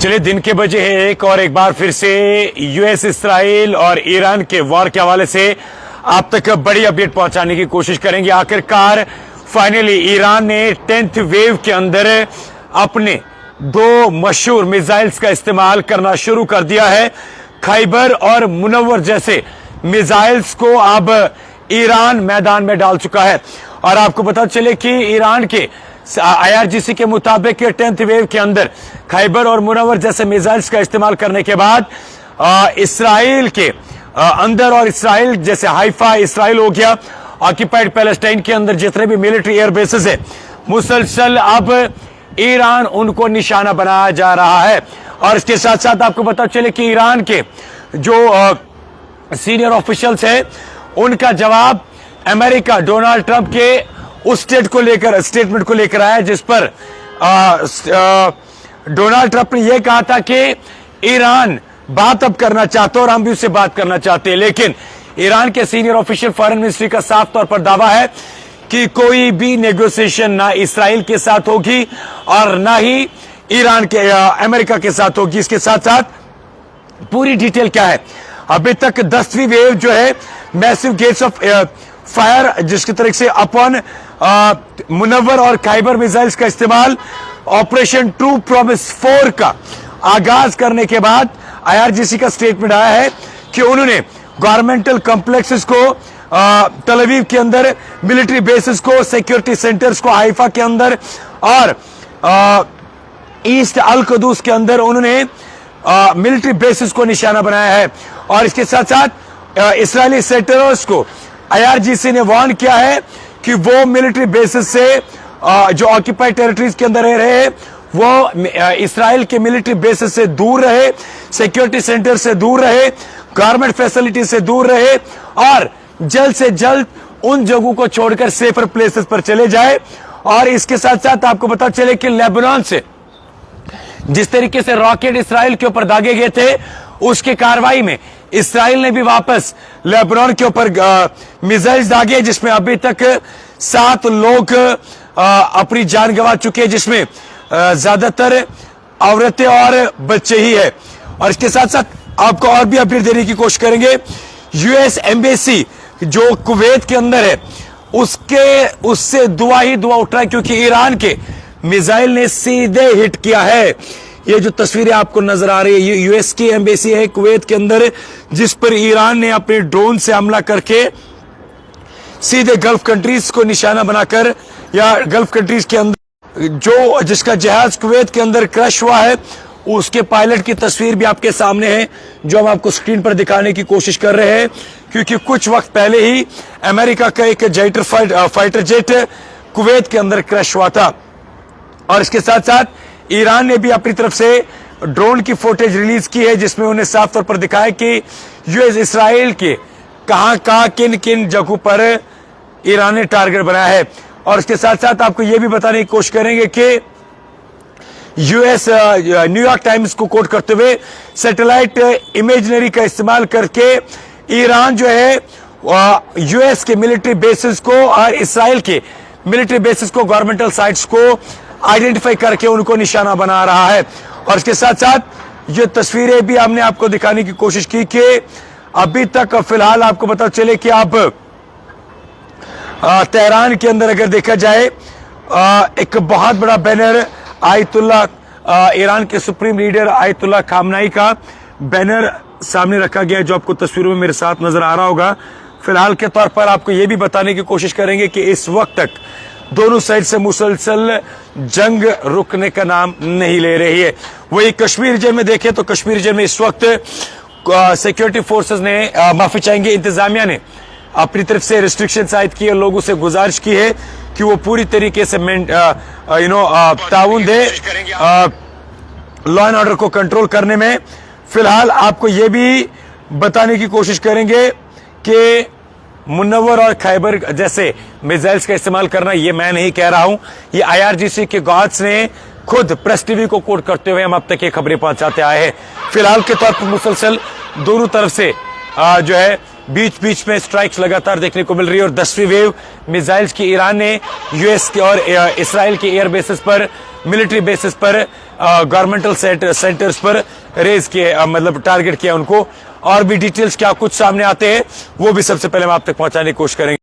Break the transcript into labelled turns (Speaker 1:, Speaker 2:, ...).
Speaker 1: चलिए दिन के बजे है एक और एक बार फिर से यूएस इस्राइल और ईरान के वॉर के हवाले से आप तक बड़ी अपडेट पहुंचाने की कोशिश करेंगे। आखिरकार फाइनली ईरान ने 10th वेव के अंदर अपने दो मशहूर मिसाइल्स का इस्तेमाल करना शुरू कर दिया है। खैबर और मुनव्वर जैसे मिसाइल्स को अब ईरान मैदान में डाल चुका है। और आपको पता चले कि ईरान के IRGC के मुताबिक 10th वेव के अंदर खैबर और मुनव्वर जैसे मिसाइल्स का इस्तेमाल करने के बाद इसराइल के अंदर और इसराइल जैसे हाइफा इसराइल हो गया, ऑक्यूपाइड पैलेस्टाइन के अंदर जितने भी मिलिट्री एयर बेसेस है मुसलसल अब ईरान उनको निशाना बनाया जा रहा है। और इसके साथ साथ आपको पता चले कि ईरान के जो सीनियर ऑफिशियल्स हैं उनका जवाब अमेरिका डोनाल्ड ट्रंप के उस स्टेटमेंट को लेकर आया जिस पर डोनाल्ड ट्रंप ने यह कहा था कि ईरान बात अब करना चाहता है और हम भी उससे बात करना चाहते हैं। लेकिन ईरान के सीनियर ऑफिशियल फॉरेन मिनिस्ट्री का साफ तौर पर दावा है कि कोई भी नेगोशिएशन ना इसराइल के साथ होगी और ना ही ईरान के अमेरिका के साथ होगी। इसके साथ साथ पूरी डिटेल क्या है, अभी तक 10वीं वेव जो है मैसिव गेट्स ऑफ फायर जिसकी तरह से अपन मुनव्वर और खैबर मिसाइल्स का इस्तेमाल ऑपरेशन ट्रू प्रॉमिस 4 का आगाज करने के बाद IRGC का स्टेटमेंट आया है कि उन्होंने गवर्नमेंटल कॉम्प्लेक्सेस को तल अवीव के अंदर, मिलिट्री बेसिस को, सिक्योरिटी सेंटर्स को हाइफा के अंदर और ईस्ट अल कदूस के अंदर उन्होंने मिलिट्री बेसिस को निशाना बनाया है। और इसके साथ साथ इस्राएली सेटलर्स को IRGC ने वार्न किया है कि वो मिलिट्री बेसिस से जो ऑक्यूपाइड टेरिटरीज के अंदर रह रहे हैं वो इस्राएल के मिलिट्री बेसिस से दूर रहे, सिक्योरिटी सेंटर से दूर रहे, गवर्नमेंट फैसिलिटी से दूर रहे और जल्द से जल्द उन जगहों को छोड़कर सेफर प्लेसेस पर चले जाए। और इसके साथ साथ आपको पता चले कि लेबनान से जिस तरीके से रॉकेट इसराइल के ऊपर दागे गए थे उसकी कार्रवाई में इसराइल ने भी वापस लेबनान के ऊपर मिसाइल्स दागे जिसमें अभी तक 7 लोग अपनी जान गंवा चुके हैं, जिसमें ज्यादातर औरतें और बच्चे ही है। और इसके साथ साथ आपको और भी अपडेट देने की कोशिश करेंगे। यूएस एम्बेसी जो कुवैत के अंदर है उससे दुआ उठ रहा है क्योंकि ईरान के मिसाइल ने सीधे हिट किया है। ये जो तस्वीरें आपको नजर आ रही है ये यूएस की एम्बेसी है कुवैत के अंदर, जिस पर ईरान ने अपने ड्रोन से हमला करके सीधे गल्फ कंट्रीज को निशाना बनाकर या गल्फ कंट्रीज के अंदर जो जिसका जहाज कुवैत के अंदर क्रश हुआ है उसके पायलट की तस्वीर भी आपके सामने है जो हम आपको स्क्रीन पर दिखाने की कोशिश कर रहे हैं। क्योंकि कुछ वक्त पहले ही अमेरिका का एक फाइटर जेट कुवैत के अंदर क्रश हुआ था। और इसके साथ साथ ईरान ने भी अपनी तरफ से ड्रोन की फुटेज रिलीज की है जिसमें उन्हें साफ तौर पर दिखाया कि यूएस इसराइल के कहां किन किन जगहों पर ईरान ने टारगेट बनाया है। और इसके साथ साथ आपको यह भी बताने की कोशिश करेंगे कि यूएस न्यूयॉर्क टाइम्स को कोट करते हुए सैटेलाइट इमेजनरी का इस्तेमाल करके ईरान जो है यूएस के मिलिट्री बेसिस को और इसराइल के मिलिट्री बेसिस को, गवर्नमेंटल साइट्स को आइडेंटिफाई करके उनको निशाना बना रहा है। और इसके साथ साथ ये तस्वीरें भी हमने आपको दिखाने की कोशिश की कि अभी तक फिलहाल आपको पता चले कि अब तेहरान के अंदर अगर देखा जाए एक बहुत बड़ा बैनर आयतुल्लाह ईरान के सुप्रीम लीडर आयतुल्लाह खामनाई का बैनर सामने रखा गया है जो आपको तस्वीरों में मेरे साथ नजर आ रहा होगा। फिलहाल के तौर पर आपको यह भी बताने की कोशिश करेंगे कि इस वक्त तक दोनों साइड से मुसलसल जंग रुकने का नाम नहीं ले रही है। वही कश्मीर रीजन में देखें तो कश्मीर रीजन में इस वक्त सिक्योरिटी फोर्सेस ने माफी चाहेंगे इंतजामिया ने अपनी तरफ से रिस्ट्रिक्शन आयद की और लोगों से गुजारिश की है कि वो पूरी तरीके से ताउन दे लॉ एंड ऑर्डर को कंट्रोल करने में। फिलहाल आपको ये भी बताने की कोशिश करेंगे कि मुनव्वर और खैबर जैसे मिसाइल्स का इस्तेमाल करना ये मैं नहीं कह रहा हूं, ये IRGC के गार्ड्स ने खुद प्रेस टीवी को कोट करते हुए हम अब तक ये खबरें पहुंचाते आए हैं। फिलहाल के तौर पर मुसलसल दोनों तरफ से जो है बीच बीच में स्ट्राइक्स लगातार देखने को मिल रही है। और 10वीं वेव मिसाइल्स की ईरान ने यूएस के और इसराइल के एयर बेसिस पर मिलिट्री बेसिस पर गवर्नमेंटल सेंटर्स पर रेज किए, मतलब टारगेट किया उनको। और भी डिटेल्स क्या कुछ सामने आते हैं वो भी सबसे पहले हम आप तक पहुंचाने की कोशिश करेंगे।